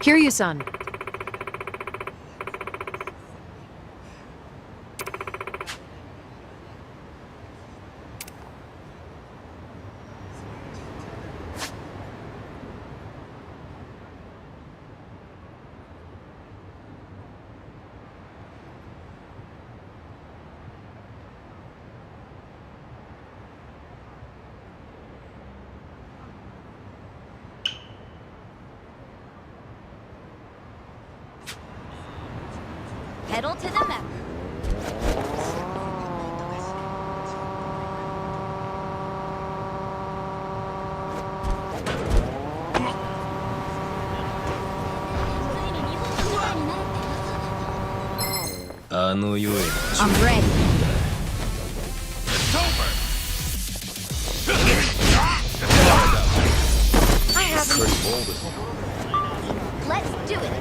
Kiryu-san. Pedal to the metal. I'm ready. I haven't. Let's do it.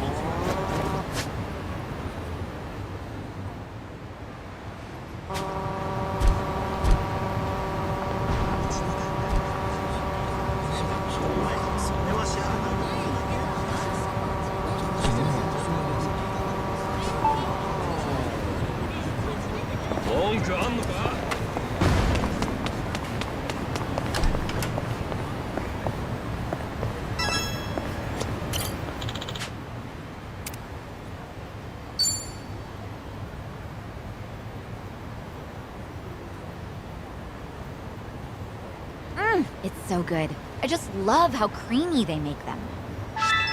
It's so good. I just love how creamy they make them.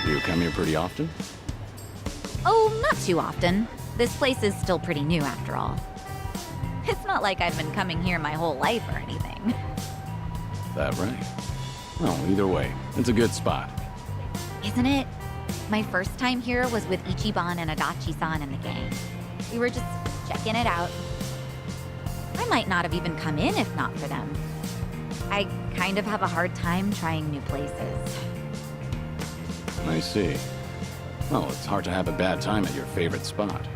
You come here pretty often? Oh, not too often. This place is still pretty new after all. It's not like I've been coming here my whole life or anything. That right? Well, either way, it's a good spot. Isn't it? My first time here was with Ichiban and Adachi-san and the gang. We were just checking it out. I might not have even come in if not for them. I kind of have a hard time trying new places. I see. Well, it's hard to have a bad time at your favorite spot.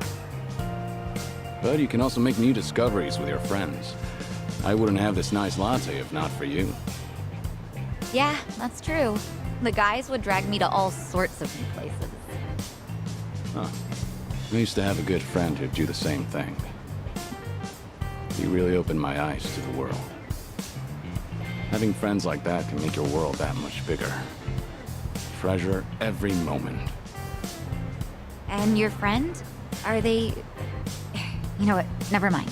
But you can also make new discoveries with your friends. I wouldn't have this nice latte if not for you. Yeah, that's true. The guys would drag me to all sorts of new places. Huh. I used to have a good friend who'd do the same thing. He really opened my eyes to the world. Having friends like that can make your world that much bigger. Treasure every moment. And your friend? Are they... You know what? Never mind.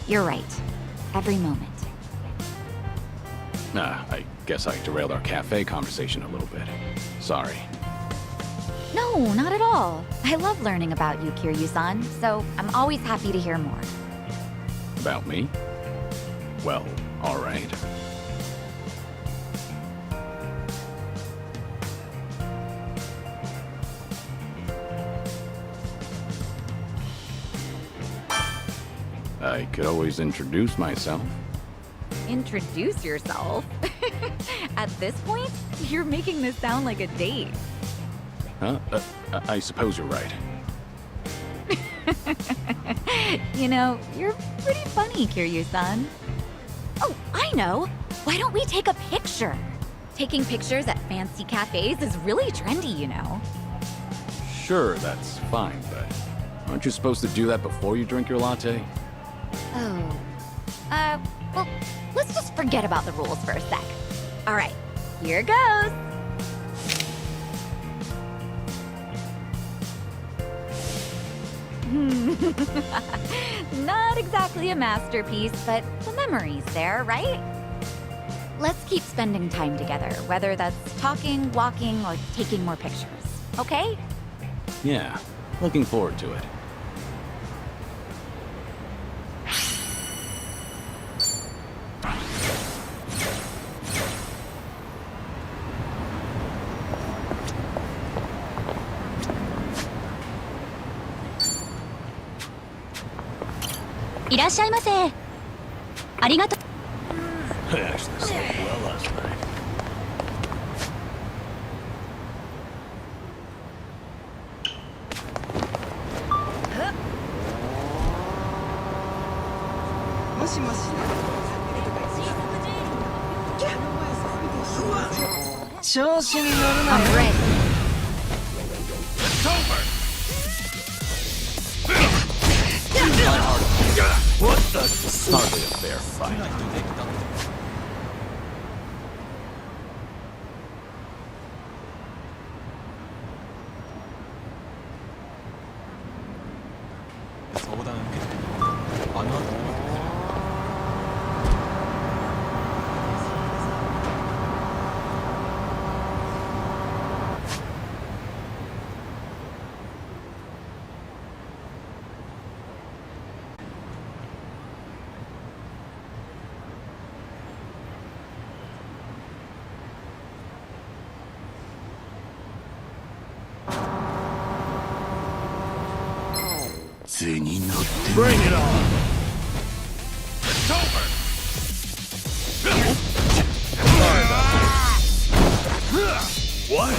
You're right. Every moment. I guess I derailed our cafe conversation a little bit. Sorry. No, not at all. I love learning about you, Kiryu-san, so I'm always happy to hear more. About me? Well, all right. I could always introduce myself. Introduce yourself? At this point, you're making this sound like a date. Huh? I suppose you're right. You know, you're pretty funny, Kiryu-san. Oh, I know! Why don't we take a picture? Taking pictures at fancy cafes is really trendy, you know. Sure, that's fine, but aren't you supposed to do that before you drink your latte? Oh. Well, let's just forget about the rules for a sec. All right, here goes. Not exactly a masterpiece, but the memory's there, right? Let's keep spending time together, whether that's talking, walking, or taking more pictures, okay? Yeah, looking forward to it. Actually slept well last night. I'm ready. It's hardly a fair fight. Bring it on! It's over! What?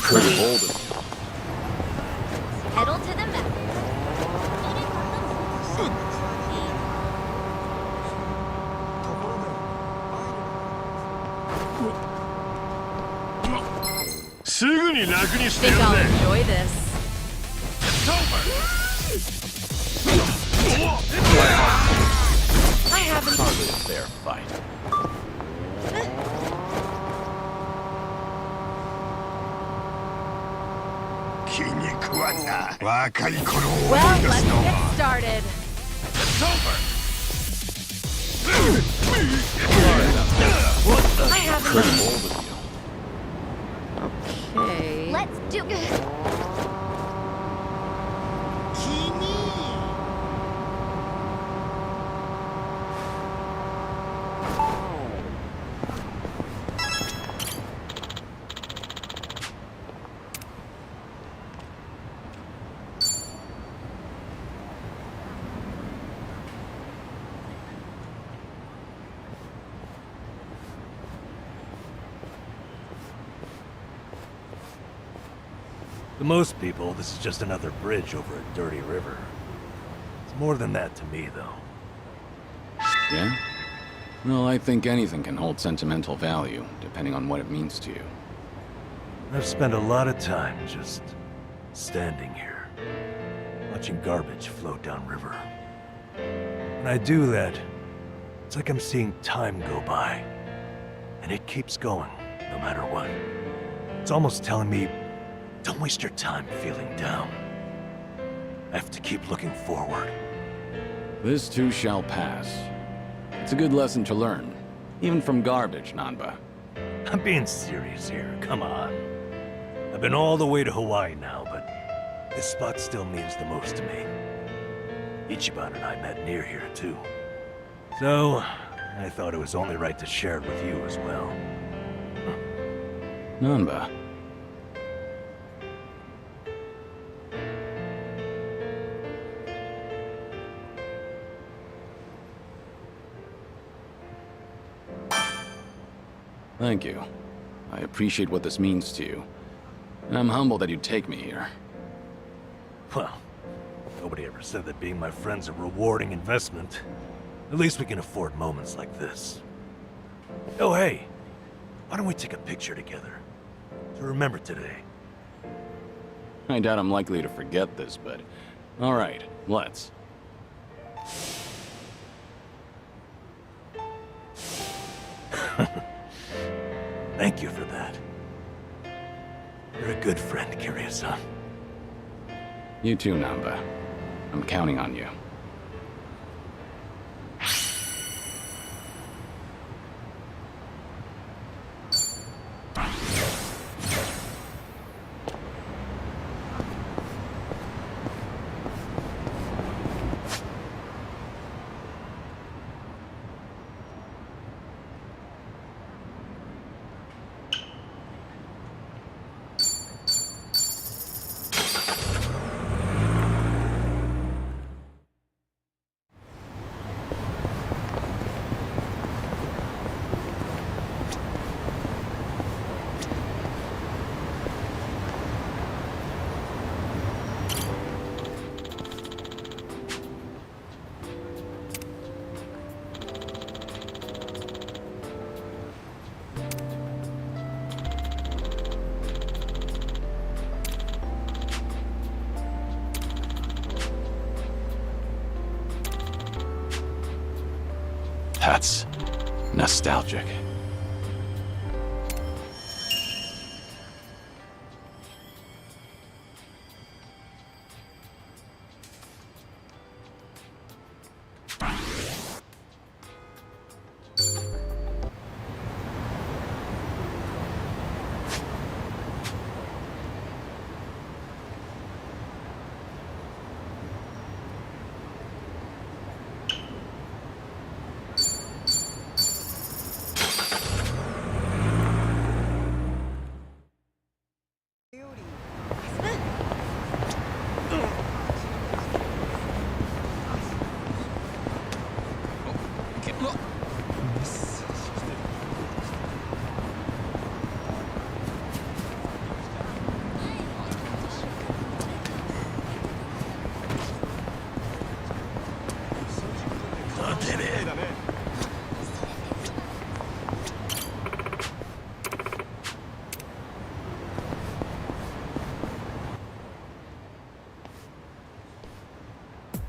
Pretty bold of you. Pedal to the metal. Think I'll enjoy this. I haven't. Hardly a fair fight. Well, let's get started. I haven't. Pretty bold of you. Okay. Let's do it. To most people, this is just another bridge over a dirty river. It's more than that to me, though. Yeah? Well, I think anything can hold sentimental value, depending on what it means to you. I've spent a lot of time just standing here, watching garbage float downriver. When I do that, it's like I'm seeing time go by. And it keeps going, no matter what. It's almost telling me, don't waste your time feeling down. I have to keep looking forward. This too shall pass. It's a good lesson to learn, even from garbage, Nanba. I'm being serious here, come on. I've been all the way to Hawaii now, but this spot still means the most to me. Ichiban and I met near here, too. So, I thought it was only right to share it with you as well. Nanba. Thank you. I appreciate what this means to you. And I'm humbled that you'd take me here. Well, nobody ever said that being my friend's a rewarding investment. At least we can afford moments like this. Oh, hey, why don't we take a picture together? To remember today. I doubt I'm likely to forget this, but... Alright, let's. Thank you for that. You're a good friend, Kiryu-san. You too, Nanba. I'm counting on you. That's nostalgic.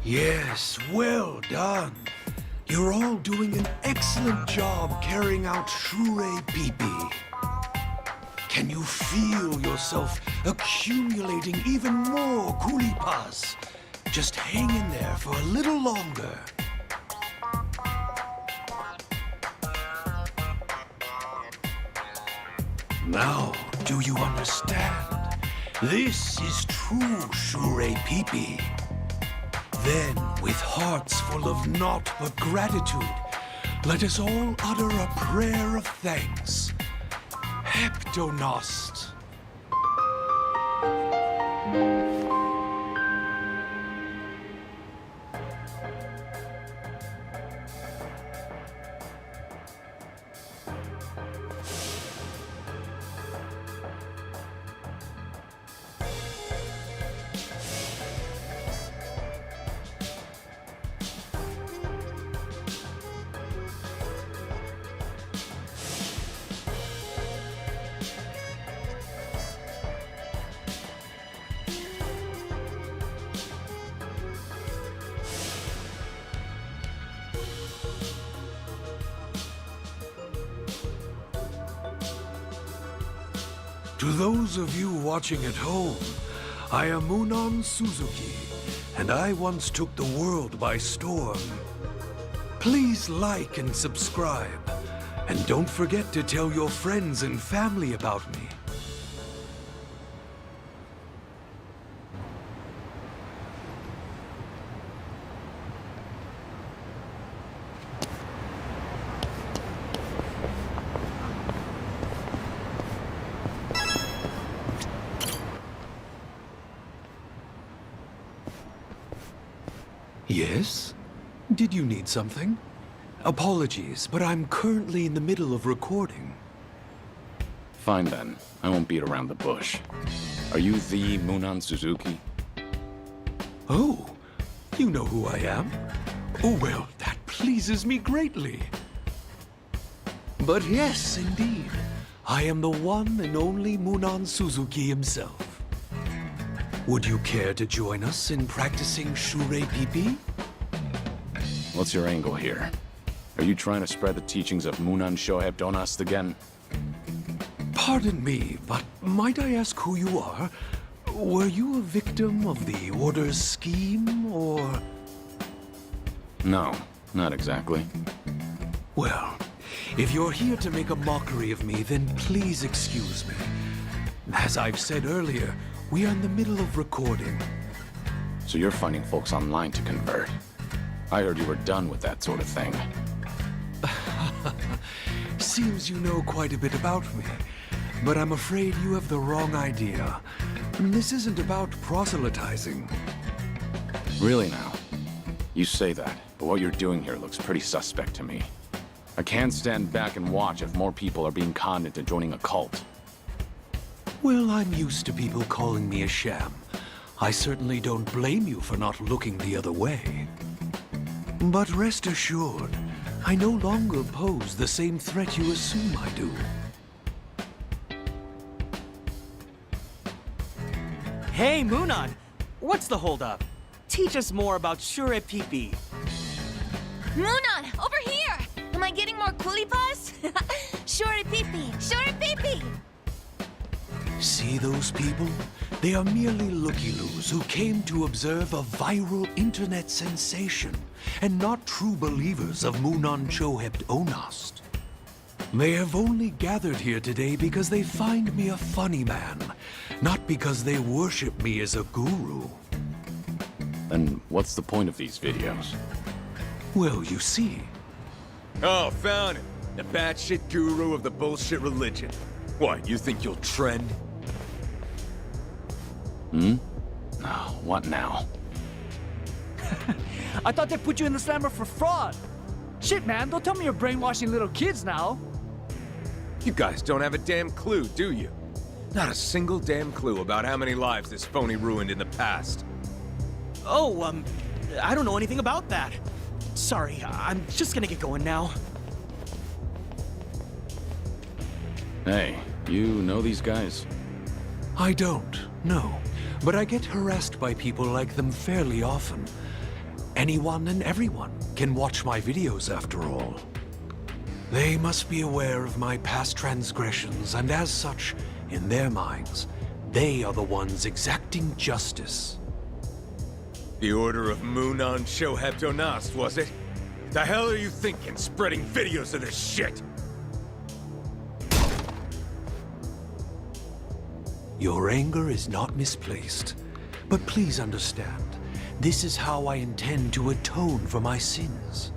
Yes, well done. You're all doing an excellent job carrying out Shure Pipi. Can you feel yourself accumulating even more kulipas? Just hang in there for a little longer. Now, do you understand? This is true Shure Pipi. Then, with hearts full of naught but gratitude, let us all utter a prayer of thanks. Heptonost. To those of you watching at home, I am Munan Suzuki, and I once took the world by storm. Please like and subscribe, and don't forget to tell your friends and family about me. Yes? Did you need something? Apologies, but I'm currently in the middle of recording. Fine then. I won't beat around the bush. Are you the Munan Suzuki? Oh, you know who I am? Oh, well, that pleases me greatly. But yes, indeed, I am the one and only Munan Suzuki himself. Would you care to join us in practicing Shure Pipi? What's your angle here? Are you trying to spread the teachings of Munan Shoheb Donast again? Pardon me, but might I ask who you are? Were you a victim of the Order's scheme, or...? No, not exactly. Well, if you're here to make a mockery of me, then please excuse me. As I've said earlier, we are in the middle of recording. So you're finding folks online to convert. I heard you were done with that sort of thing. Seems you know quite a bit about me, but I'm afraid you have the wrong idea. This isn't about proselytizing. Really now? You say that, but what you're doing here looks pretty suspect to me. I can't stand back and watch if more people are being conned into joining a cult. Well, I'm used to people calling me a sham. I certainly don't blame you for not looking the other way. But rest assured, I no longer pose the same threat you assume I do. Hey, Munan! What's the holdup? Teach us more about Shure Pipi. Munan, over here! Am I getting more coolie pass? Shorty pee-pee, shorty pee-pee! See those people? They are merely looky-loos who came to observe a viral internet sensation and not true believers of Munan Chohept Onast. They have only gathered here today because they find me a funny man, not because they worship me as a guru. Then what's the point of these videos? Well, you see, Oh, found him. The batshit guru of the bullshit religion. What, you think you'll trend? Oh, what now? I thought they put you in the slammer for fraud. Shit, man, don't tell me you're brainwashing little kids now. You guys don't have a damn clue, do you? Not a single damn clue about how many lives this phony ruined in the past. Oh, I don't know anything about that. Sorry, I'm just gonna get going now. Hey, you know these guys? I don't, no. But I get harassed by people like them fairly often. Anyone and everyone can watch my videos after all. They must be aware of my past transgressions, and as such, in their minds, they are the ones exacting justice. The Order of Munan Chohept Onast, was it? The hell are you thinking, spreading videos of this shit? Your anger is not misplaced, but please understand, this is how I intend to atone for my sins.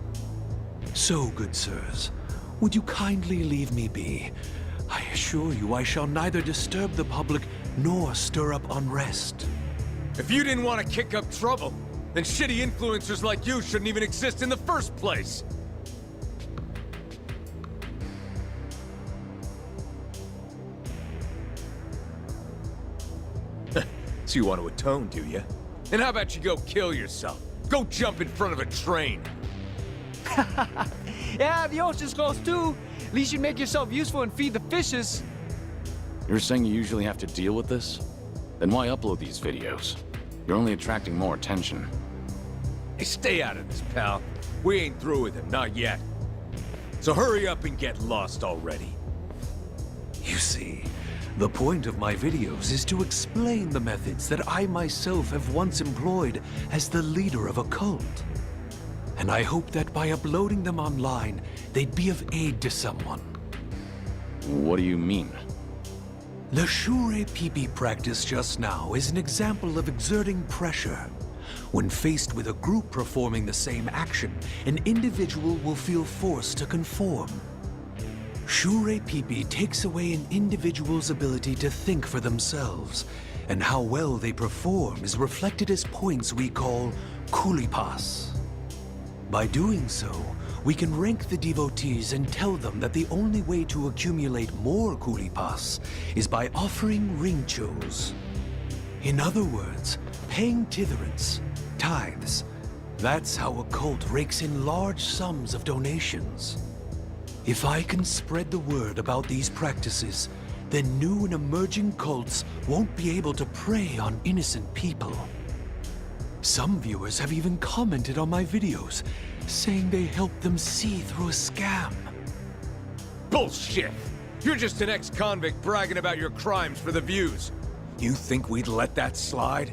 So, good sirs, would you kindly leave me be? I assure you I shall neither disturb the public nor stir up unrest. If you didn't want to kick up trouble, then shitty influencers like you shouldn't even exist in the first place. So you want to atone, do you? And how about you go kill yourself? Go jump in front of a train. Yeah, the ocean's close too. At least you make yourself useful and feed the fishes. You're saying you usually have to deal with this? Then why upload these videos? You're only attracting more attention. Hey, stay out of this, pal. We ain't through with him, not yet. So hurry up and get lost already. You see, the point of my videos is to explain the methods that I myself have once employed as the leader of a cult. And I hope that by uploading them online, they'd be of aid to someone. What do you mean? The Shure Pipi practice just now is an example of exerting pressure. When faced with a group performing the same action, an individual will feel forced to conform. Shure Pipi takes away an individual's ability to think for themselves, and how well they perform is reflected as points we call kulipas. By doing so, we can rank the devotees and tell them that the only way to accumulate more kulipas is by offering ringchos. In other words, paying titherants, tithes. That's how a cult rakes in large sums of donations. If I can spread the word about these practices, then new and emerging cults won't be able to prey on innocent people. Some viewers have even commented on my videos, saying they help them see through a scam. Bullshit! You're just an ex-convict bragging about your crimes for the views. You think we'd let that slide?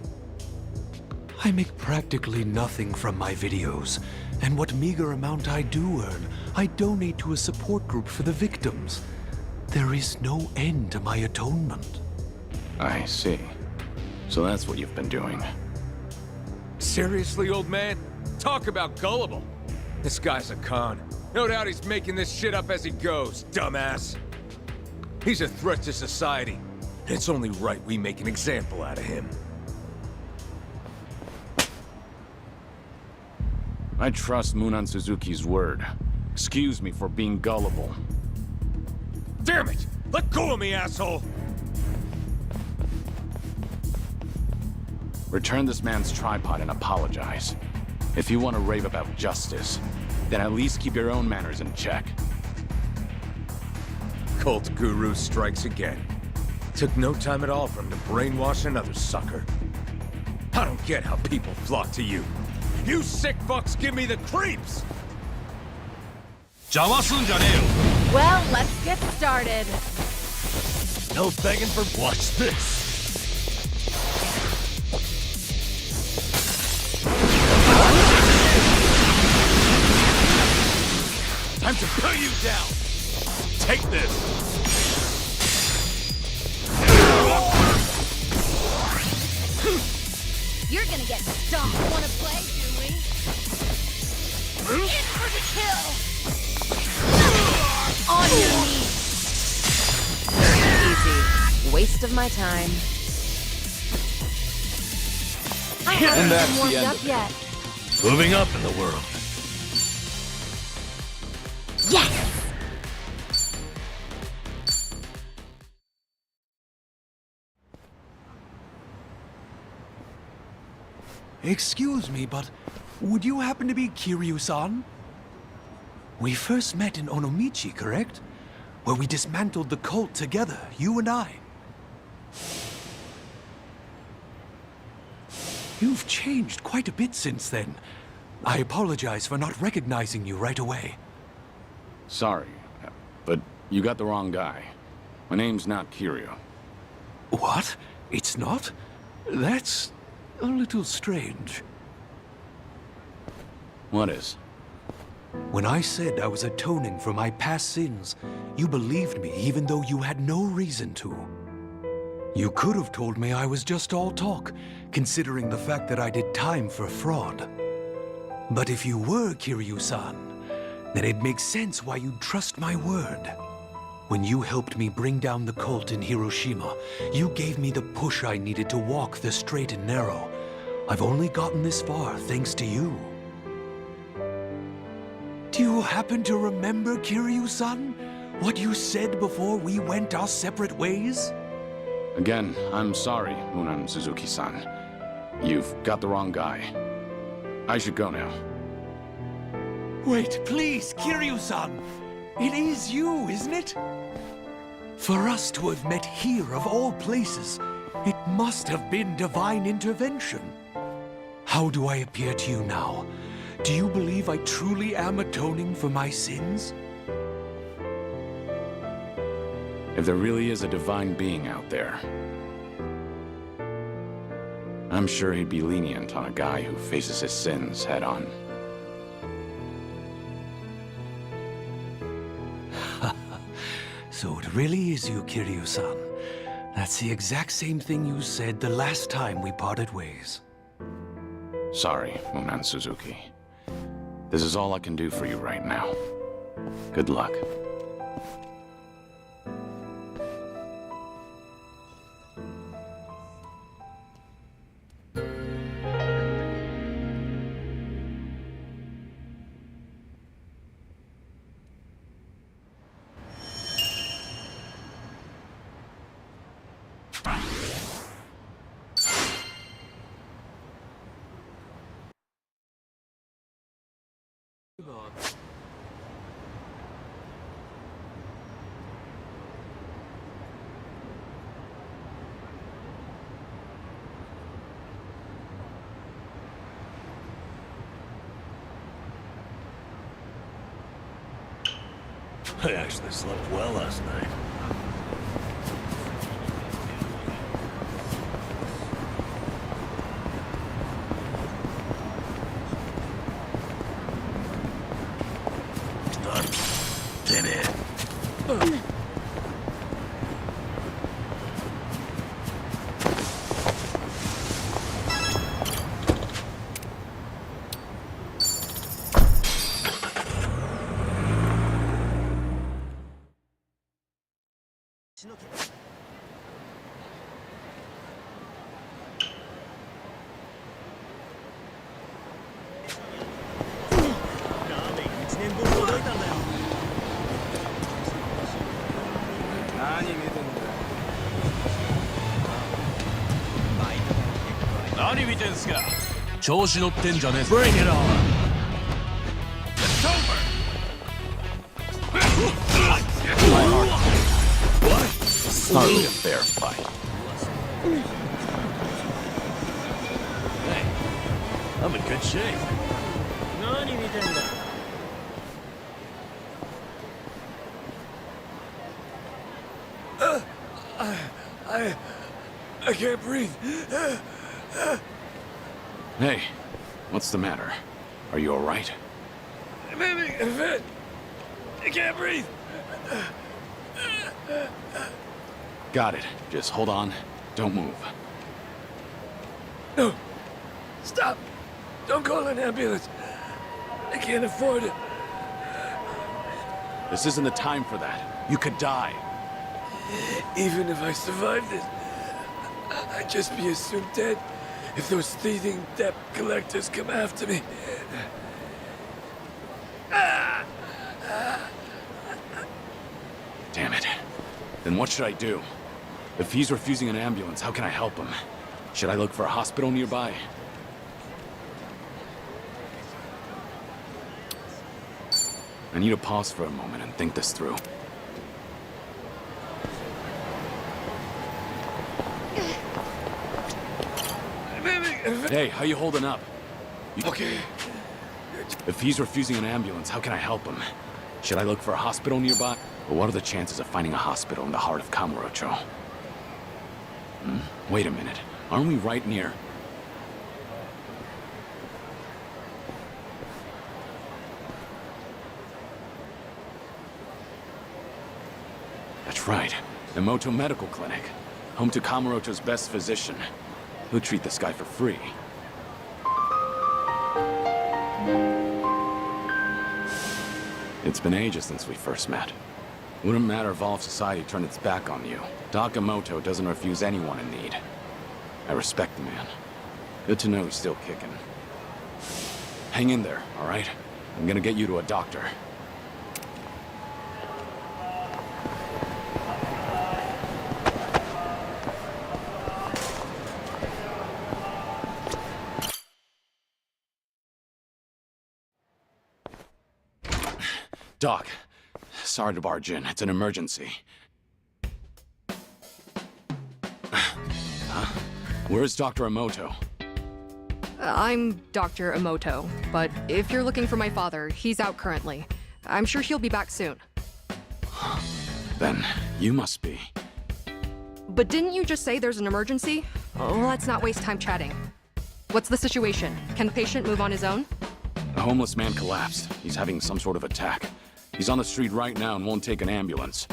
I make practically nothing from my videos, and what meager amount I do earn, I donate to a support group for the victims. There is no end to my atonement. I see. So that's what you've been doing. Seriously, old man? Talk about gullible. This guy's a con. No doubt he's making this shit up as he goes, dumbass. He's a threat to society. And it's only right we make an example out of him. I trust Munan Suzuki's word. Excuse me for being gullible. Damn it! Let go of me, asshole! Return this man's tripod and apologize. If you want to rave about justice, then at least keep your own manners in check. Cult guru strikes again. Took no time at all for him to brainwash another sucker. I don't get how people flock to you. You sick fucks give me the creeps! Well, let's get started. No begging for... Watch this! Time to put you down! Take this! You're gonna get stomped. Wanna play, do we? In for the kill! On your knees! Easy. Waste of my time. I haven't that's been the warmed end up of it. yet. Moving up in the world. Yes! Excuse me, but would you happen to be Kiryu-san? We first met in Onomichi, correct? Where we dismantled the cult together, you and I. You've changed quite a bit since then. I apologize for not recognizing you right away. Sorry, but you got the wrong guy. My name's not Kiryu. What? It's not? That's a little strange. What is? When I said I was atoning for my past sins, you believed me even though you had no reason to. You could have told me I was just all talk, considering the fact that I did time for fraud. But if you were Kiryu-san, then it makes sense why you'd trust my word. When you helped me bring down the cult in Hiroshima, you gave me the push I needed to walk the straight and narrow. I've only gotten this far thanks to you. Do you happen to remember, Kiryu-san? What you said before we went our separate ways? Again, I'm sorry, Munan Suzuki-san. You've got the wrong guy. I should go now. Wait, please, Kiryu-san! It is you, isn't it? For us to have met here of all places, it must have been divine intervention. How do I appear to you now? Do you believe I truly am atoning for my sins? If there really is a divine being out there, I'm sure he'd be lenient on a guy who faces his sins head on. So it really is you, Kiryu-san. That's the exact same thing you said the last time we parted ways. Sorry, Munan Suzuki. This is all I can do for you right now. Good luck. I actually slept well last night. Damn it. Bring it on! It's over! It's hardly a fair fight. Hey, I'm in good shape. I can't breathe. Hey, what's the matter? Are you alright? I'm having a fit. I can't breathe. Got it. Just hold on. Don't move. No. Stop. Don't call an ambulance. I can't afford it. This isn't the time for that. You could die. Even if I survived this, I'd just be as soon dead if those thieving debt collectors come after me. Damn it. Then what should I do? If he's refusing an ambulance, how can I help him? Should I look for a hospital nearby? I need to pause for a moment and think this through. Hey, how you holding up? Okay. If he's refusing an ambulance, how can I help him? Should I look for a hospital nearby? But what are the chances of finding a hospital in the heart of Kamurocho? Wait a minute. Aren't we right near? That's right. The Moto Medical Clinic. Home to Kamurocho's best physician. He'll treat this guy for free. It's been ages since we first met. Wouldn't matter if all of society turned its back on you. Takamoto doesn't refuse anyone in need. I respect the man. Good to know he's still kicking. Hang in there, all right? I'm gonna get you to a doctor. Doc, sorry to barge in. It's an emergency. Huh? Where's Dr. Emoto? I'm Dr. Emoto, but if you're looking for my father, he's out currently. I'm sure he'll be back soon. Then you must be. But didn't you just say there's an emergency? Oh, let's not waste time chatting. What's the situation? Can the patient move on his own? A homeless man collapsed. He's having some sort of attack. He's on the street right now and won't take an ambulance.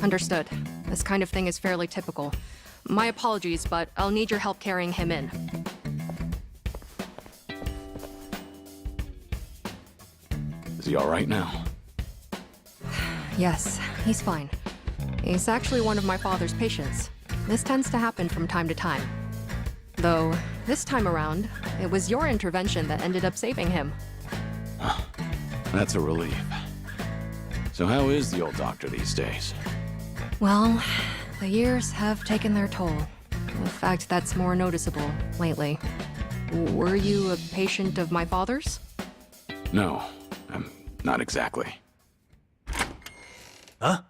Understood. This kind of thing is fairly typical. My apologies, but I'll need your help carrying him in. Is he all right now? Yes, he's fine. He's actually one of my father's patients. This tends to happen from time to time. Though, this time around, it was your intervention that ended up saving him. That's a relief. So how is the old doctor these days? Well, the years have taken their toll. In fact, that's more noticeable lately. Were you a patient of my father's? No, not exactly. Huh?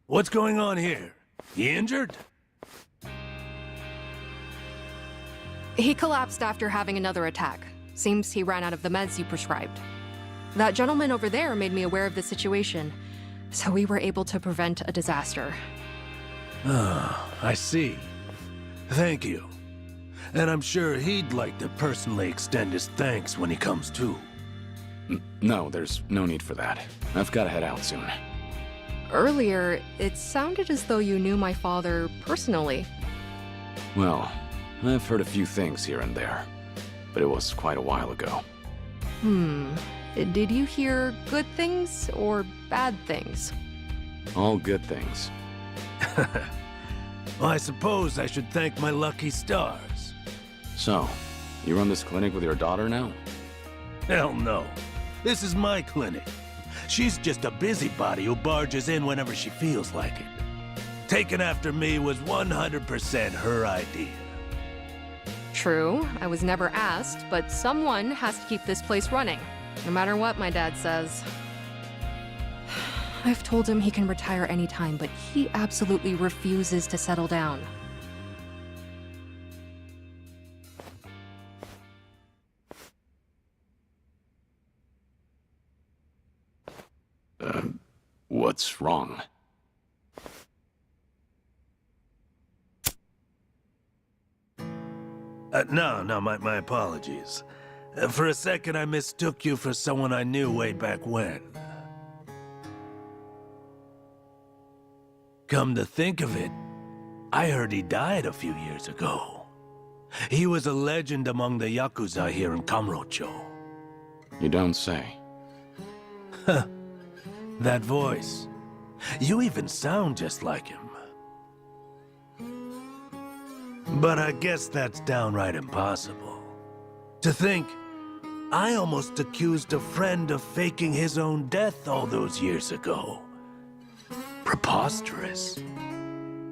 What's going on here? He injured? He collapsed after having another attack. Seems he ran out of the meds you prescribed. That gentleman over there made me aware of the situation, so we were able to prevent a disaster. Ah, I see. Thank you. And I'm sure he'd like to personally extend his thanks when he comes to. No, there's no need for that. I've got to head out soon. Earlier, it sounded as though you knew my father personally. Well, I've heard a few things here and there, but it was quite a while ago. Did you hear good things or bad things? All good things. Well, I suppose I should thank my lucky stars. So, you run this clinic with your daughter now? Hell no. This is my clinic. She's just a busybody who barges in whenever she feels like it. Taking after me was 100% her idea. True, I was never asked, but someone has to keep this place running. No matter what my dad says. I've told him he can retire anytime, but he absolutely refuses to settle down. What's wrong? No, my apologies. For a second, I mistook you for someone I knew way back when. Come to think of it, I heard he died a few years ago. He was a legend among the Yakuza here in Kamurocho. You don't say. Huh. That voice. You even sound just like him. But I guess that's downright impossible. To think, I almost accused a friend of faking his own death all those years ago. Preposterous.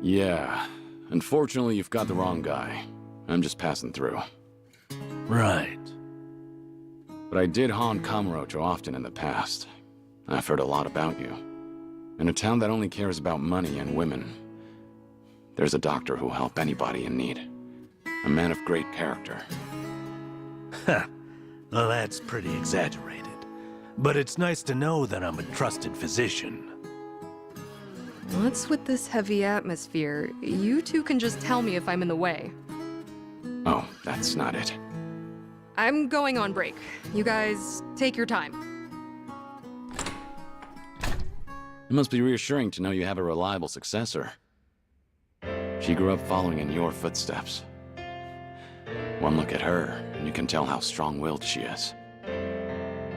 Yeah. Unfortunately, you've got the wrong guy. I'm just passing through. Right. But I did haunt Kamurocho often in the past. I've heard a lot about you. In a town that only cares about money and women, there's a doctor who'll help anybody in need. A man of great character. Well, that's pretty exaggerated. But it's nice to know that I'm a trusted physician. What's with this heavy atmosphere? You two can just tell me if I'm in the way. Oh, that's not it. I'm going on break. You guys, take your time. It must be reassuring to know you have a reliable successor. She grew up following in your footsteps. One look at her, and you can tell how strong-willed she is.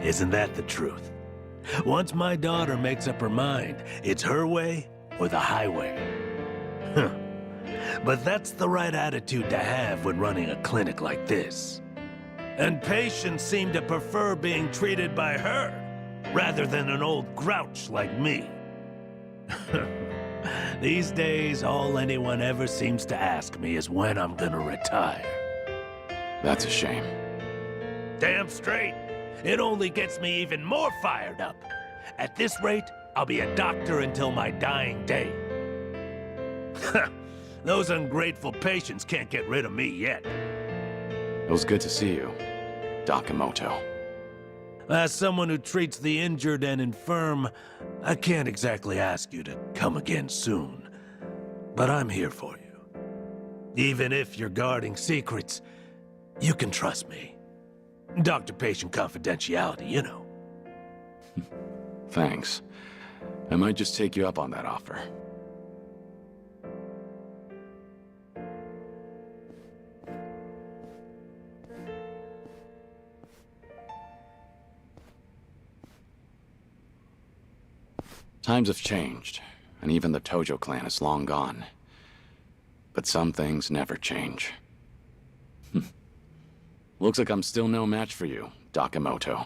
Isn't that the truth? Once my daughter makes up her mind, it's her way or the highway. Huh. But that's the right attitude to have when running a clinic like this. And patients seem to prefer being treated by her, rather than an old grouch like me. These days, all anyone ever seems to ask me is when I'm gonna retire. That's a shame. Damn straight. It only gets me even more fired up. At this rate, I'll be a doctor until my dying day. Those ungrateful patients can't get rid of me yet. It was good to see you, Dokamoto. As someone who treats the injured and infirm, I can't exactly ask you to come again soon. But I'm here for you. Even if you're guarding secrets, you can trust me. Doctor-patient confidentiality, you know. Thanks. I might just take you up on that offer. Times have changed, and even the Tojo clan is long gone. But some things never change. Looks like I'm still no match for you, Dokamoto.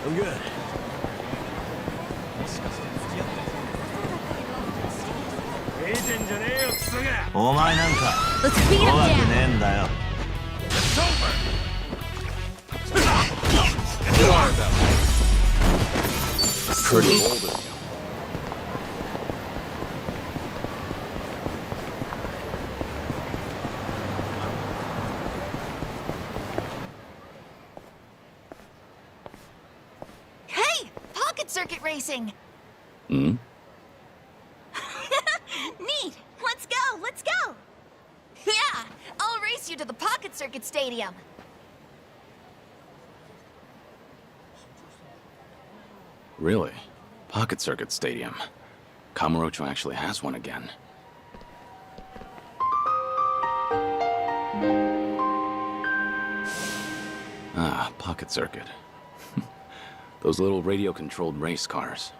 I'm good. Let's beat him down. Pretty old of you. Hey, pocket circuit racing. Hmm? Neat. Let's go. Let's go. Yeah, I'll race you to the pocket circuit stadium. Really? Pocket Circuit Stadium. Kamurocho actually has one again. Ah, Pocket Circuit. Those little radio-controlled race cars.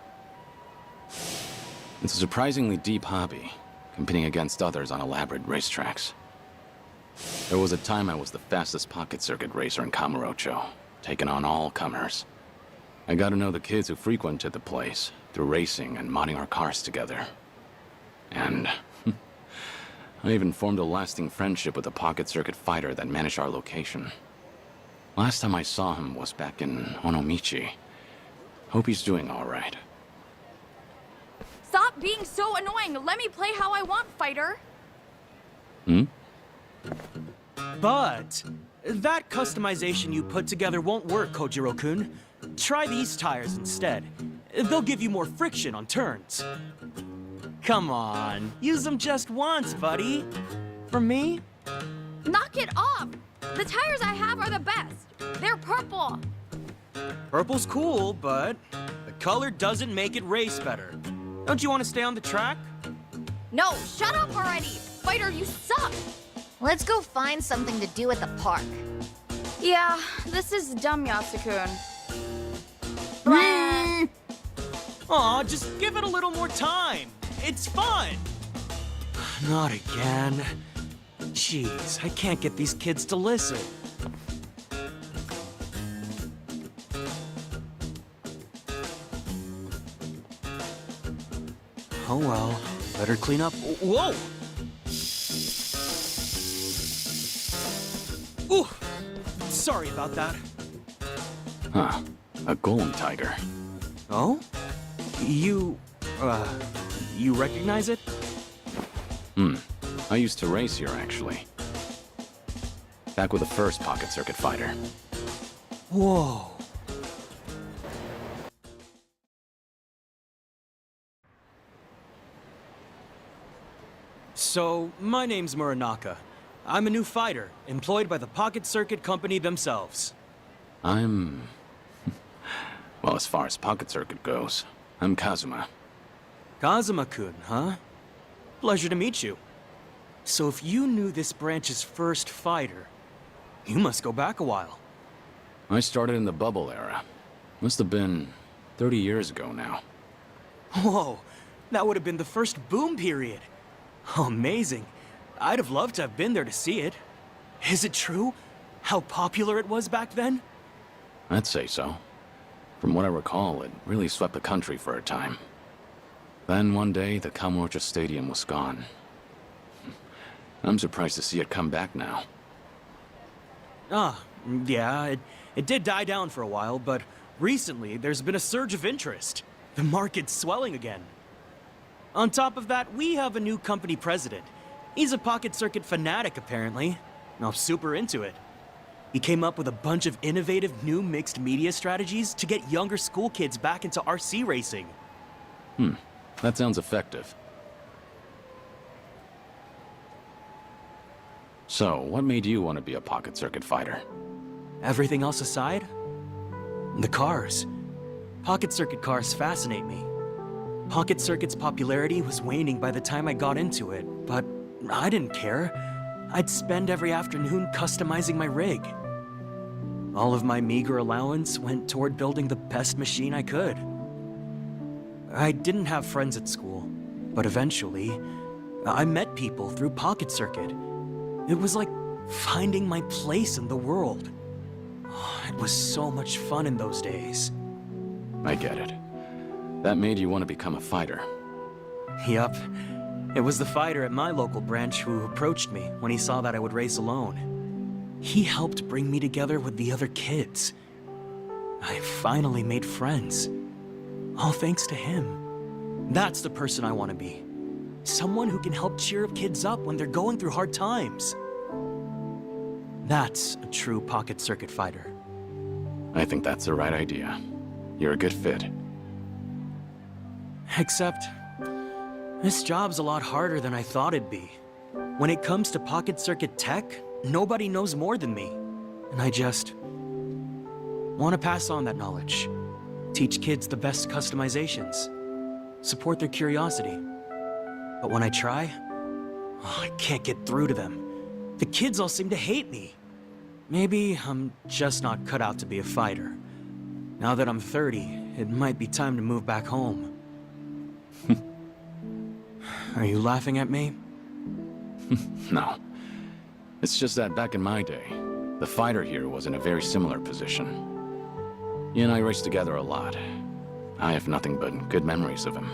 It's a surprisingly deep hobby, competing against others on elaborate racetracks. There was a time I was the fastest pocket circuit racer in Kamurocho, taking on all comers. I got to know the kids who frequented the place through racing and modding our cars together. And I even formed a lasting friendship with a pocket circuit fighter that managed our location. Last time I saw him was back in Onomichi. Hope he's doing all right. Stop being so annoying. Let me play how I want, fighter. Hmm? But that customization you put together won't work, Kojiro-kun. Try these tires instead. They'll give you more friction on turns. Come on, use them just once, buddy. For me? Knock it off. The tires I have are the best. They're purple. Purple's cool, but the color doesn't make it race better. Don't you want to stay on the track? No, shut up already. Fighter, you suck. Let's go find something to do at the park. Yeah, this is dumb, Yasukun. Aw, just give it a little more time. It's fun. Not again. Jeez, I can't get these kids to listen. Oh well, better clean up. Whoa! Ooh, sorry about that. Huh. A golem tiger. Oh? You recognize it? I used to race here, actually. Back with the first pocket circuit fighter. Whoa. So, my name's Muranaka. I'm a new fighter, employed by the Pocket Circuit Company themselves. I'm... well, as far as pocket circuit goes, I'm Kazuma. Kazuma-kun, huh? Pleasure to meet you. So if you knew this branch's first fighter, you must go back a while. I started in the bubble era. Must have been 30 years ago now. Whoa, that would have been the first boom period. Oh, amazing. I'd have loved to have been there to see it. Is it true? How popular it was back then? I'd say so. From what I recall, it really swept the country for a time. Then one day, the Kamurocho Stadium was gone. I'm surprised to see it come back now. Yeah, it did die down for a while, but recently there's been a surge of interest. The market's swelling again. On top of that, we have a new company president. He's a pocket circuit fanatic, apparently. I'm super into it. He came up with a bunch of innovative new mixed media strategies to get younger school kids back into RC racing. That sounds effective. So, what made you want to be a pocket circuit fighter? Everything else aside, the cars. Pocket circuit cars fascinate me. Pocket circuit's popularity was waning by the time I got into it, but I didn't care. I'd spend every afternoon customizing my rig. All of my meager allowance went toward building the best machine I could. I didn't have friends at school, but eventually, I met people through Pocket Circuit. It was like finding my place in the world. It was so much fun in those days. I get it. That made you want to become a fighter. Yup. It was the fighter at my local branch who approached me when he saw that I would race alone. He helped bring me together with the other kids. I finally made friends. All thanks to him. That's the person I want to be. Someone who can help cheer kids up when they're going through hard times. That's a true pocket circuit fighter. I think that's the right idea. You're a good fit. Except, this job's a lot harder than I thought it'd be. When it comes to pocket circuit tech, nobody knows more than me. And I just want to pass on that knowledge. Teach kids the best customizations. Support their curiosity. But when I try, I can't get through to them. The kids all seem to hate me. Maybe I'm just not cut out to be a fighter. Now that I'm 30, it might be time to move back home. Are you laughing at me? No. It's just that back in my day, the fighter here was in a very similar position. He and I raced together a lot. I have nothing but good memories of him.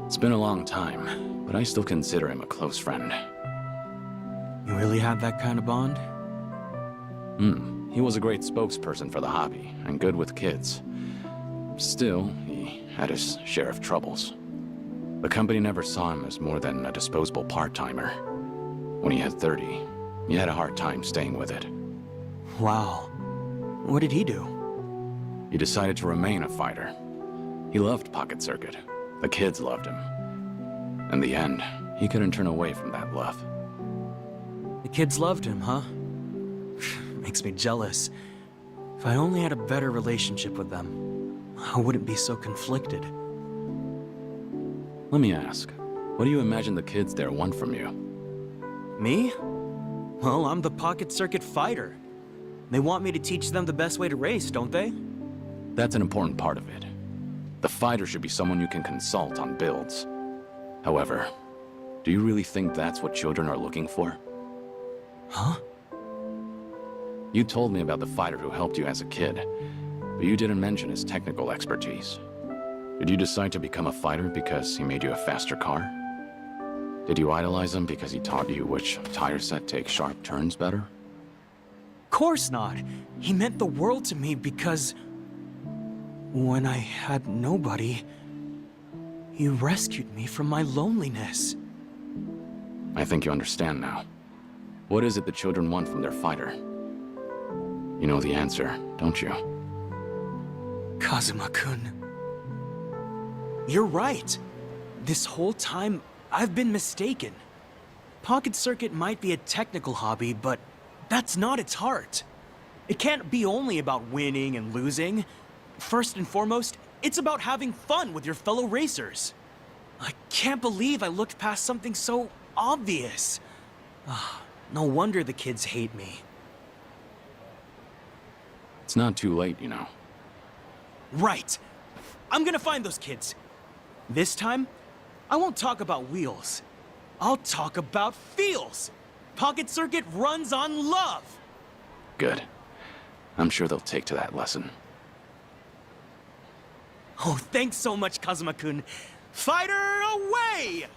It's been a long time, but I still consider him a close friend. You really had that kind of bond? He was a great spokesperson for the hobby, and good with kids. Still, he had his share of troubles. The company never saw him as more than a disposable part-timer. When he had 30, he had a hard time staying with it. Wow. What did he do? He decided to remain a fighter. He loved Pocket Circuit. The kids loved him. In the end, he couldn't turn away from that love. The kids loved him, huh? Makes me jealous. If I only had a better relationship with them, I wouldn't be so conflicted. Let me ask, what do you imagine the kids there want from you? Me? Well, I'm the Pocket Circuit fighter. They want me to teach them the best way to race, don't they? That's an important part of it. The fighter should be someone you can consult on builds. However, do you really think that's what children are looking for? Huh? You told me about the fighter who helped you as a kid, but you didn't mention his technical expertise. Did you decide to become a fighter because he made you a faster car? Did you idolize him because he taught you which tire set takes sharp turns better? Course not. He meant the world to me because when I had nobody, he rescued me from my loneliness. I think you understand now. What is it the children want from their fighter? You know the answer, don't you? Kazuma-kun. You're right. This whole time, I've been mistaken. Pocket Circuit might be a technical hobby, but that's not its heart. It can't be only about winning and losing. First and foremost, it's about having fun with your fellow racers. I can't believe I looked past something so obvious. No wonder the kids hate me. It's not too late, you know. Right. I'm gonna find those kids. This time, I won't talk about wheels. I'll talk about feels. Pocket Circuit runs on love. Good. I'm sure they'll take to that lesson. Oh, thanks so much, Kazuma-kun. Fighter away!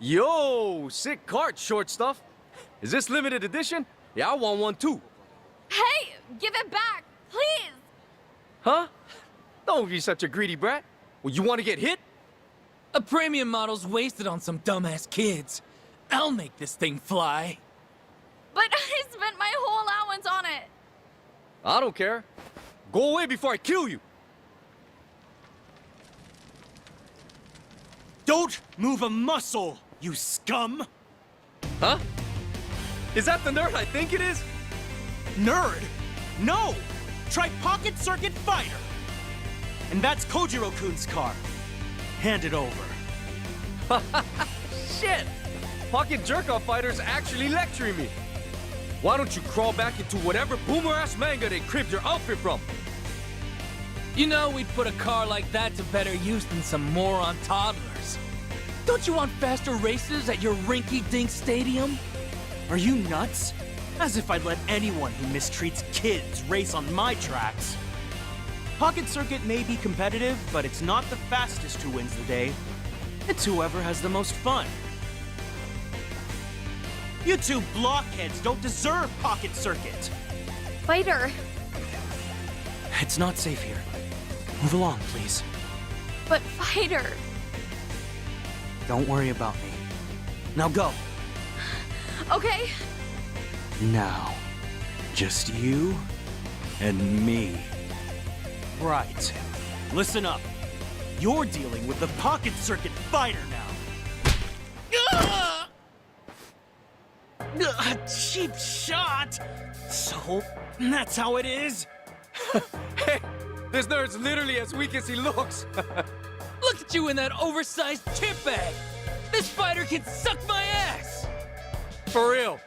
Yo, sick cart, short stuff. Is this limited edition? Yeah, I want one too. Hey, give it back, please! Huh? Don't be such a greedy brat. Well, you want to get hit? A premium model's wasted on some dumbass kids. I'll make this thing fly. But I spent my whole allowance on it. I don't care. Go away before I kill you. Don't move a muscle, you scum! Huh? Is that the nerd I think it is? Nerd? No! Try Pocket Circuit Fighter! And that's Kojiro-kun's car. Hand it over. Shit! Pocket jerk-off fighter's actually lecturing me. Why don't you crawl back into whatever boomer-ass manga they cribbed your outfit from? You know we'd put a car like that to better use than some moron toddlers. Don't you want faster races at your rinky-dink stadium? Are you nuts? As if I'd let anyone who mistreats kids race on my tracks. Pocket Circuit may be competitive, but it's not the fastest who wins the day. It's whoever has the most fun. You two blockheads don't deserve Pocket Circuit! Fighter. It's not safe here. Move along, please. But Fighter. Don't worry about me. Now go. Okay. Now, just you and me. Right. Listen up. You're dealing with the pocket circuit fighter now. Cheap shot! So, that's how it is? Hey, this nerd's literally as weak as he looks. Look at you in that oversized chip bag! This fighter can suck my ass! For real.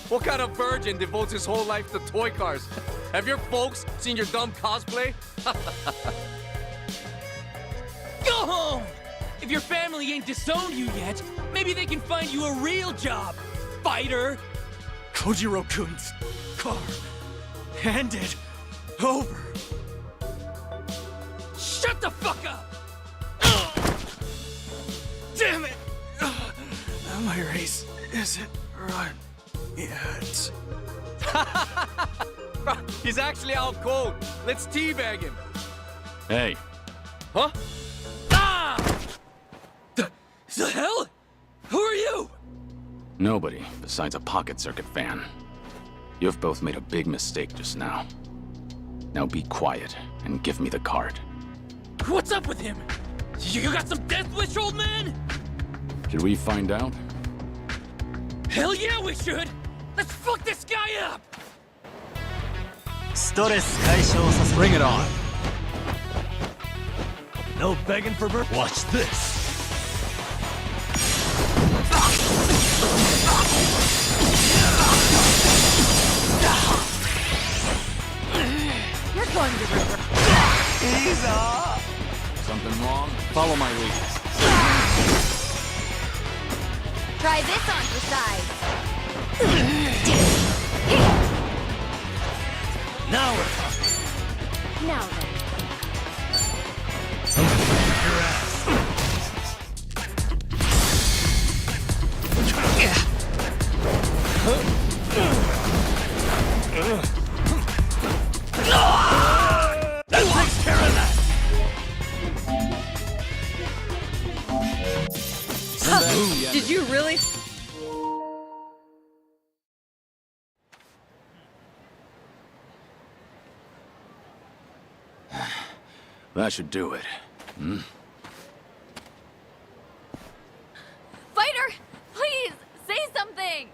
What kind of virgin devotes his whole life to toy cars? Have your folks seen your dumb cosplay? Go home! If your family ain't disowned you yet, maybe they can find you a real job, fighter! Kojiro-kun's car. Hand it over. Shut the fuck up! Damn it! My race isn't run yet. He's actually out cold. Let's teabag him. Hey, Huh? Ah! The hell? Who are you? nobody besides a pocket circuit fan. You've both made a big mistake just now. Now be quiet and give me the card. What's up with him? You got some death wish, old man? Should we find out? Hell yeah, we should! Let's fuck this guy up! Bring it on. No begging for birth. Watch this. You're going to regret. Something wrong? Follow my lead. Try this on for size. Now we're talking. Now then. Your ass. That takes care of that. Did you really? That should do it. Fighter, please say something.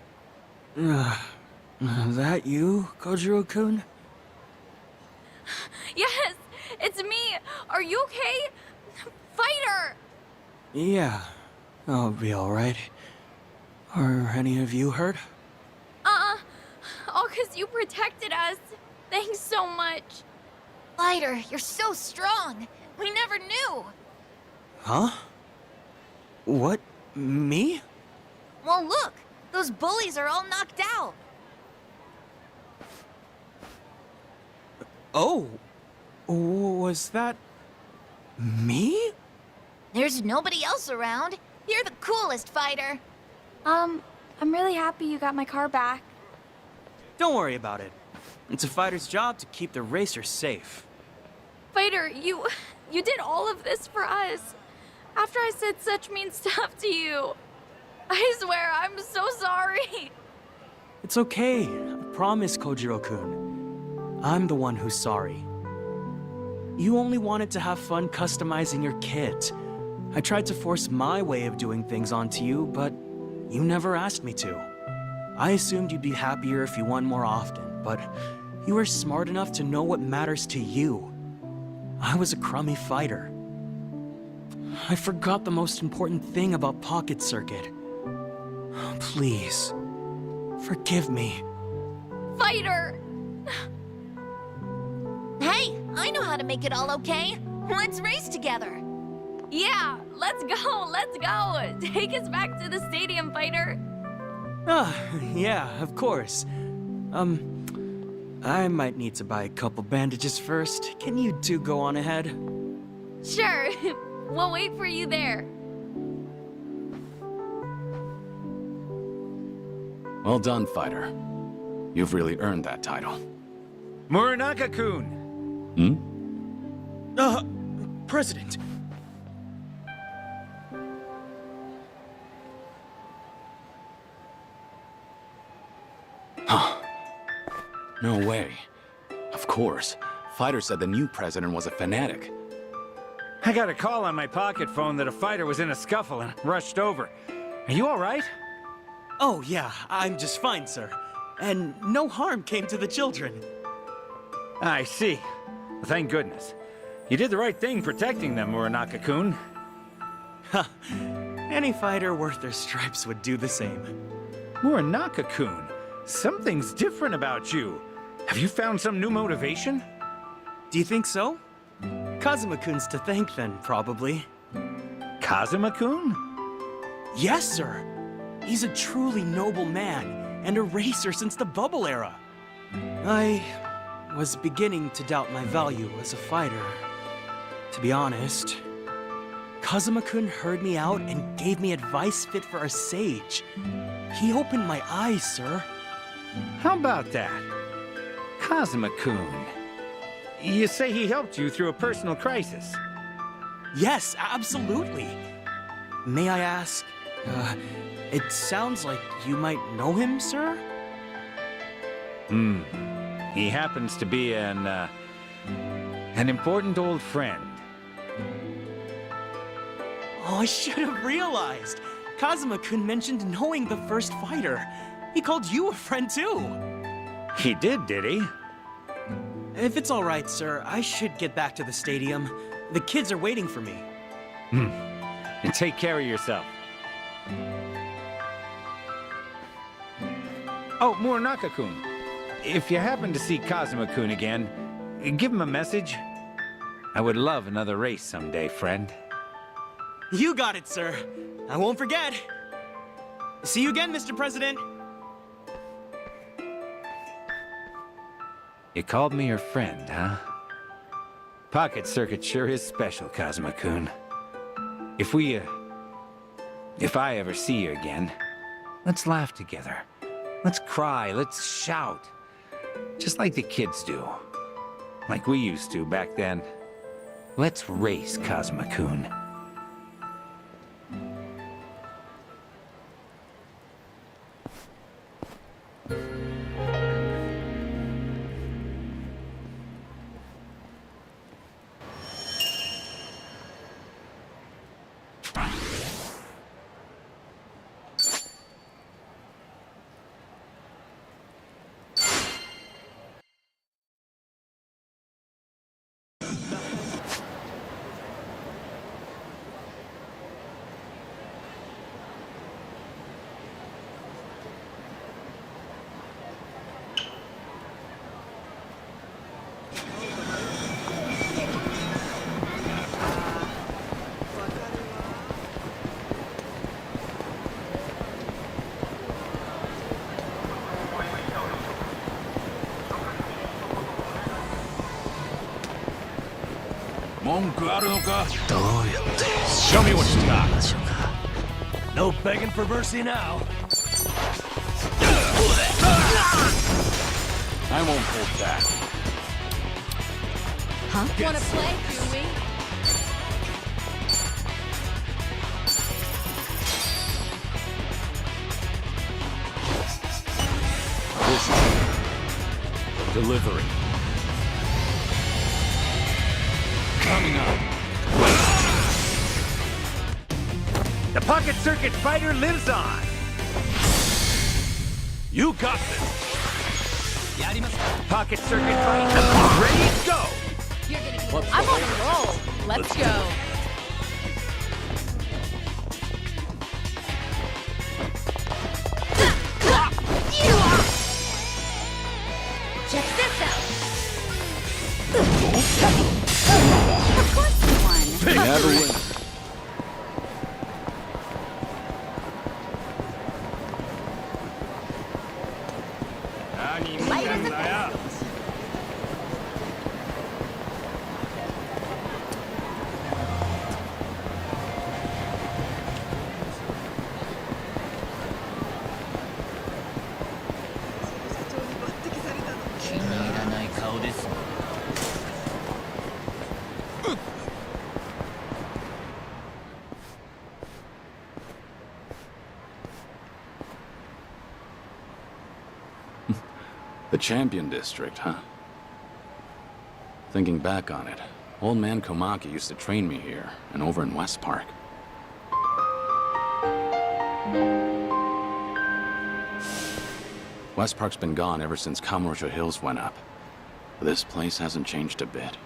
That you, Kojiro-kun? Yes, it's me. Are you okay? Fighter. Yeah, I'll be alright. Are any of you hurt? All 'cause you protected us. Thanks so much. Fighter, you're so strong. We never knew. Huh? What? Me? Well, look. Those bullies are all knocked out. Oh, was that me? There's nobody else around. You're the coolest fighter. I'm really happy you got my car back. Don't worry about it. It's a fighter's job to keep the racers safe. Fighter, you did all of this for us. After I said such mean stuff to you. I swear, I'm so sorry. It's okay. I promise, Kojiro-kun. I'm the one who's sorry. You only wanted to have fun customizing your kit. I tried to force my way of doing things onto you, but you never asked me to. I assumed you'd be happier if you won more often, but you were smart enough to know what matters to you. I was a crummy fighter. I forgot the most important thing about Pocket Circuit. Please, forgive me. Fighter! Hey, I know how to make it all okay. Let's race together. Yeah, let's go, let's go. Take us back to the stadium, Fighter. Yeah, of course. I might need to buy a couple bandages first. Can you two go on ahead? Sure, we'll wait for you there. Well done, fighter. You've really earned that title. Muranaka-kun. President. Huh. No way. Of course. Fighter said the new president was a fanatic. I got a call on my pocket phone that a fighter was in a scuffle and rushed over. Are you all right? Oh, yeah, I'm just fine, sir. And no harm came to the children. I see. Well, thank goodness. You did the right thing protecting them, Muranaka-kun. Ha! Any fighter worth their stripes would do the same. Muranaka-kun, something's different about you. Have you found some new motivation? Do you think so? Kazuma-kun's to thank then, probably. Kazuma-kun? Yes, sir. He's a truly noble man, and a racer since the bubble era. I was beginning to doubt my value as a fighter. To be honest, Kazuma-kun heard me out and gave me advice fit for a sage. He opened my eyes, sir. How about that? Kazuma-kun. You say he helped you through a personal crisis? Yes, absolutely. May I ask, it sounds like you might know him, sir? He happens to be an important old friend. Oh, I should have realized. Kazuma-kun mentioned knowing the first fighter. He called you a friend, too. He did he? If it's all right, sir, I should get back to the stadium. The kids are waiting for me. And take care of yourself. Oh, Muranaka-kun. If you happen to see Kazuma-kun again, give him a message. I would love another race someday, friend. You got it, sir. I won't forget. See you again, Mr. President. You called me your friend, huh? Pocket Circuit sure is special, Kazuma-kun. If I ever see you again, let's laugh together. Let's cry, let's shout. Just like the kids do. Like we used to back then. Let's race, Kazuma-kun. Show me what you got. No begging for mercy now. I won't hold back. Wanna play, do we? This is delivery. Coming up. The Pocket Circuit fighter lives on! You got this. Pocket Circuit fight, ready to go! I'm on a roll. Let's go. Check this out. Of course you won. Never win. Light as a feather. The Champion District, huh? Thinking back on it, old man Komaki used to train me here and over in West Park. West Park's been gone ever since Kamurocho Hills went up. This place hasn't changed a bit.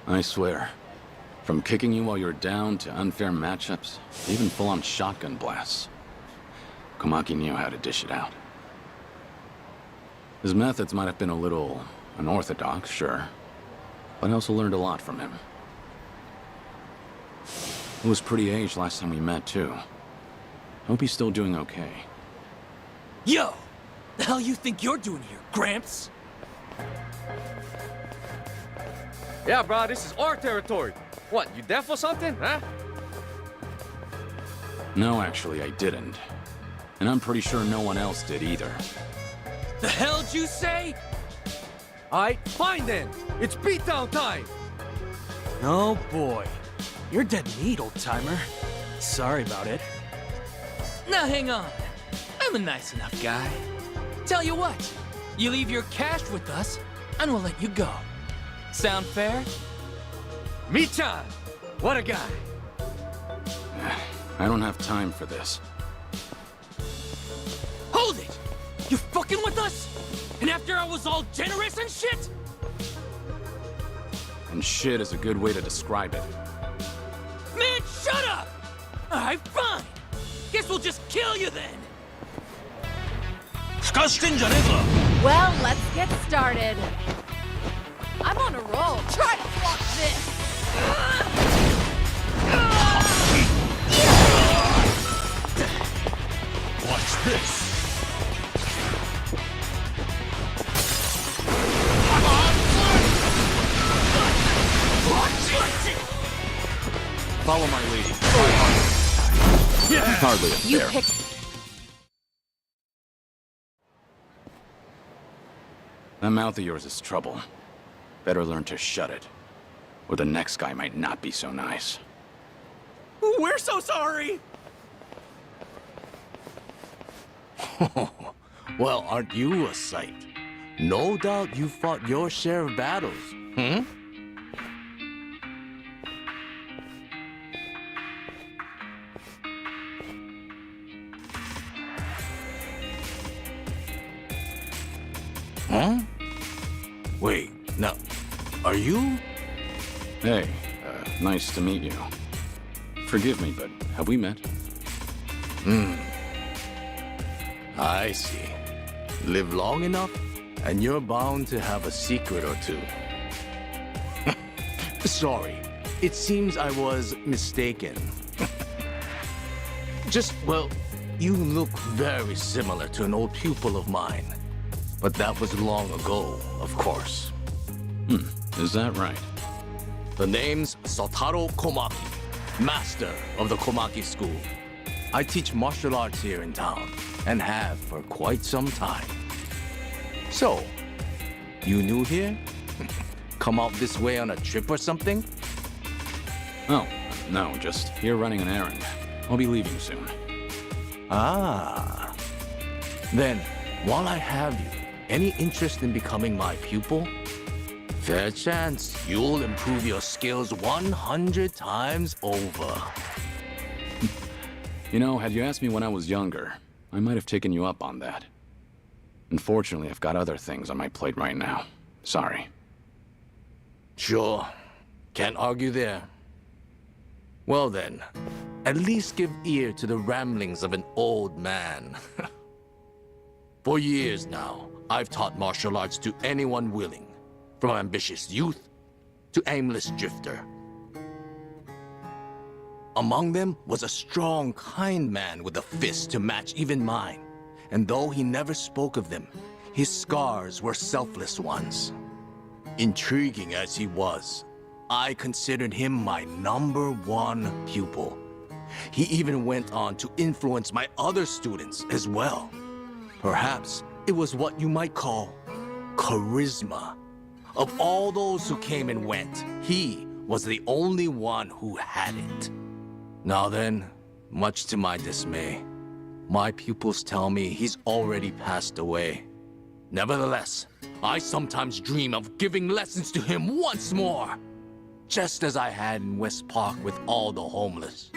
I swear, from kicking you while you're down to unfair matchups, even full-on shotgun blasts, Komaki knew how to dish it out. His methods might have been a little unorthodox, sure, but I also learned a lot from him. He was pretty aged last time we met, too. Hope he's still doing okay. Yo! The hell you think you're doing here, Gramps? Yeah, bro, this is our territory. What, you deaf or something, huh? No, actually, I didn't. And I'm pretty sure no one else did either. The hell'd you say? Alright, fine then. It's beatdown time. Oh boy. You're dead meat, old-timer. Sorry about it. Now hang on. I'm a nice enough guy. Tell you what, you leave your cash with us, and we'll let you go. Sound fair? Me-chan! What a guy. I don't have time for this. Hold it! You fucking with us? And after I was all generous and shit? And shit is a good way to describe it. Man, shut up! Alright, fine. Guess we'll just kill you then. Well, let's get started. I'm on a roll. Try to block this. Watch this. Follow my lead. Hardly a You fair. picked. That mouth of yours is trouble. Better learn to shut it, or the next guy might not be so nice. We're so sorry! Well, aren't you a sight? No doubt you fought your share of battles, hmm? Huh? Wait, now, are you? Hey, nice to meet you. Forgive me, but have we met? I see. Live long enough, and you're bound to have a secret or two. Sorry, it seems I was mistaken. Well, you look very similar to an old pupil of mine. But that was long ago, of course. Is that right? The name's Sotaro Komaki, master of the Komaki School. I teach martial arts here in town, and have for quite some time. So, you new here? Come out this way on a trip or something? Oh, no, just here running an errand. I'll be leaving soon. Ah. Then, while I have you, any interest in becoming my pupil? Fair chance you'll improve your skills 100 times over. You know, had you asked me when I was younger, I might have taken you up on that. Unfortunately, I've got other things on my plate right now. Sorry. Sure. Can't argue there. Well then, at least give ear to the ramblings of an old man. For years now, I've taught martial arts to anyone willing, from ambitious youth to aimless drifter. Among them was a strong, kind man with a fist to match even mine. And though he never spoke of them, his scars were selfless ones. Intriguing as he was, I considered him my #1 pupil. He even went on to influence my other students as well. Perhaps it was what you might call charisma. Of all those who came and went, he was the only one who had it. Now then, much to my dismay, My pupils tell me he's already passed away. Nevertheless, I sometimes dream of giving lessons to him once more, just as I had in West Park with all the homeless.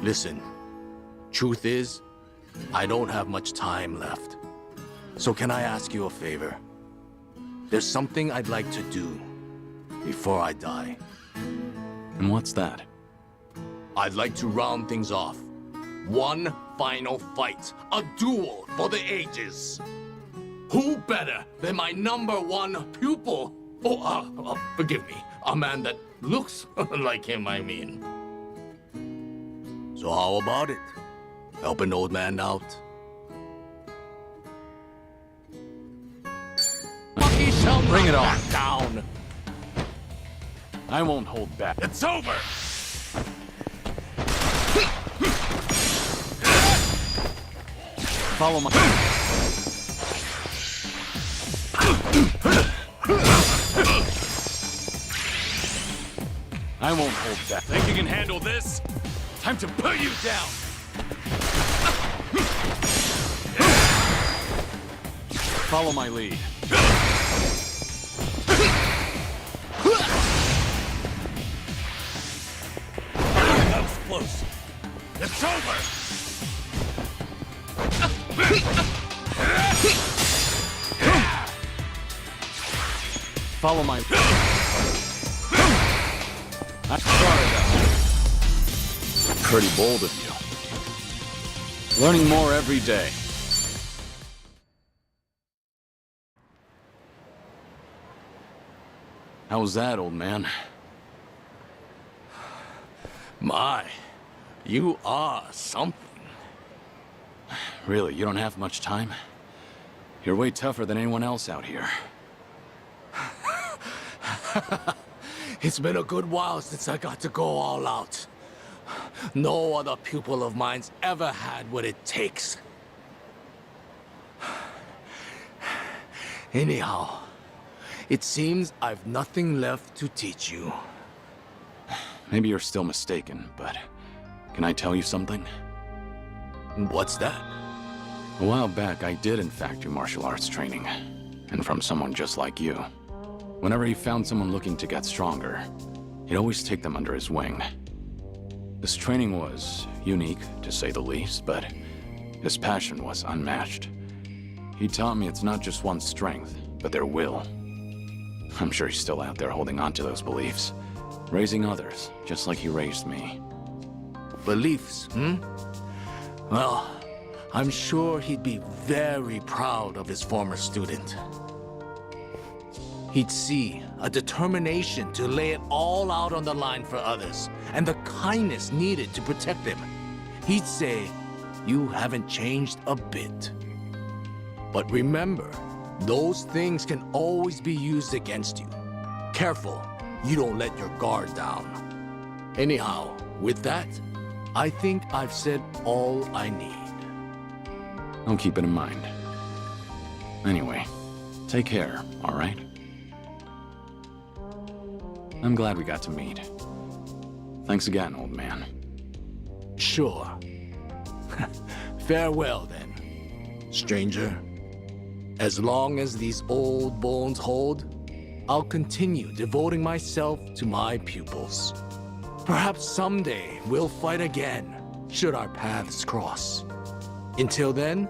Listen, truth is, I don't have much time left. So can I ask you a favor? There's something I'd like to do before I die. And what's that? I'd like to round things off. One final fight. A duel for the ages. Who better than my #1 pupil? Oh, forgive me. A man that looks like him, I mean. So how about it? Help an old man out? He shall Bring it on. back down. I won't hold back. It's over. Follow my... I won't hold back. Think you can handle this? Time to put you down! Follow my lead. That was close. It's over. Follow my... I'm sorry, pretty bold of you. Learning more every day. How was that, old man? My, you are something. Really, you don't have much time? You're way tougher than anyone else out here. It's been a good while since I got to go all out. No other pupil of mine's ever had what it takes. Anyhow, it seems I've nothing left to teach you. Maybe you're still mistaken, but can I tell you something? What's that? A while back, I did in fact do martial arts training, and from someone just like you. Whenever he found someone looking to get stronger, he'd always take them under his wing. This training was unique, to say the least, but his passion was unmatched. He taught me it's not just one's strength, but their will. I'm sure he's still out there holding on to those beliefs, raising others, just like he raised me. Beliefs, Well, I'm sure he'd be very proud of his former student. He'd see a determination to lay it all out on the line for others, and the kindness needed to protect them. He'd say, you haven't changed a bit. But remember, those things can always be used against you. Careful, you don't let your guard down. Anyhow, with that, I think I've said all I need. I'll keep it in mind. Anyway, take care, all right? I'm glad we got to meet. Thanks again, old man. Sure. Farewell, then, stranger. As long as these old bones hold, I'll continue devoting myself to my pupils. Perhaps someday we'll fight again, should our paths cross. Until then,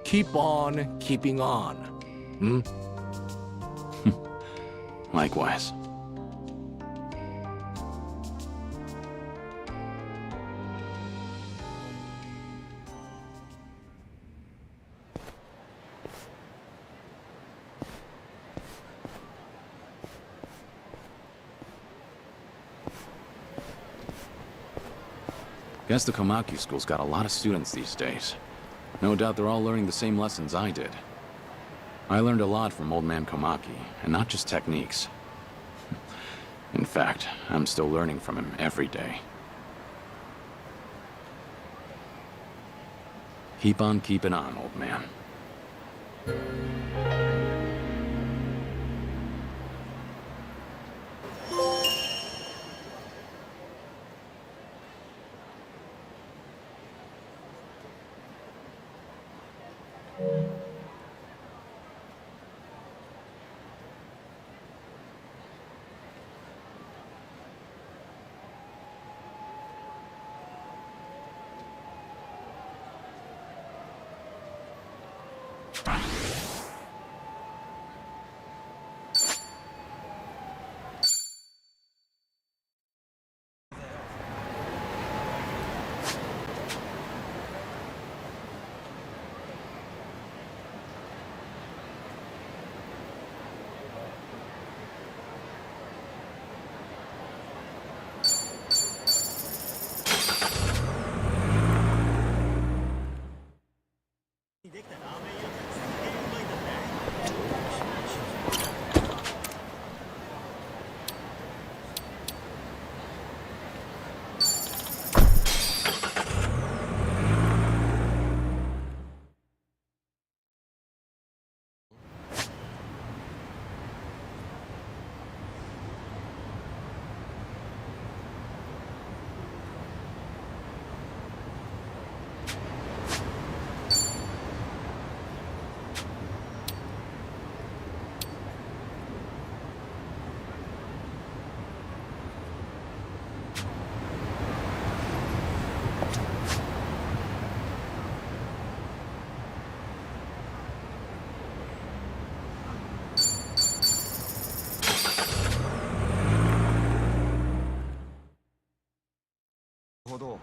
keep on keeping on, Likewise. Guess the Komaki school's got a lot of students these days. No doubt they're all learning the same lessons I did. I learned a lot from old man Komaki, and not just techniques. In fact, I'm still learning from him every day. Keep on keeping on, old man. ほど